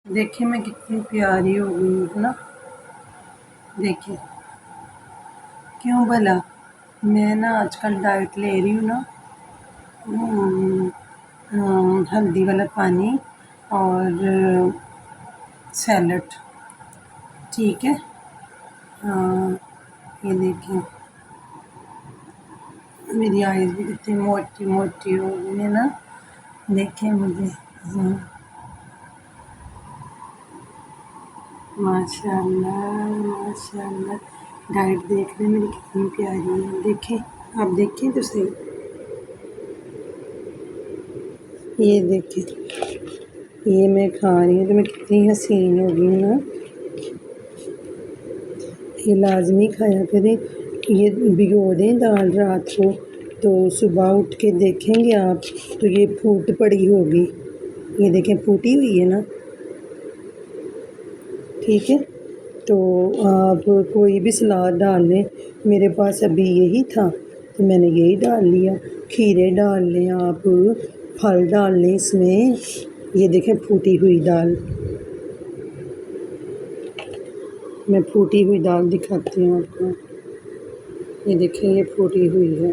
देखिए मैं कितनी प्यारी हो गई हूँ, है ना। देखिए क्यों भला, मैं ना आजकल डाइट ले रही हूँ ना। हल्दी वाला पानी और सैलड, ठीक है। हाँ, ये देखिए मेरी आईज भी कितनी मोटी मोटी हो गई है ना। देखिए मुझे, हाँ, माशाल्लाह माशाल्लाह। डाइट देख रहे मेरी कितनी प्यारी है, देखें, आप देखें तो सही। ये देखिए, ये मैं खा रही हूँ तो मैं कितनी हसीन हो गई हूँ ना। ये लाजमी खाया करें, ये भिगो दें दाल रात को, तो सुबह उठ के देखेंगे आप तो ये फूट पड़ी होगी। ये देखें फूटी हुई है ना, ठीक है। तो आप कोई भी सलाद डाल लें, मेरे पास अभी यही था तो मैंने यही डाल लिया। खीरे डाल लें आप, फल डाल लें इसमें। ये देखें फूटी हुई दाल, मैं फूटी हुई दाल दिखाती हूँ आपको। ये देखें ये फूटी हुई है।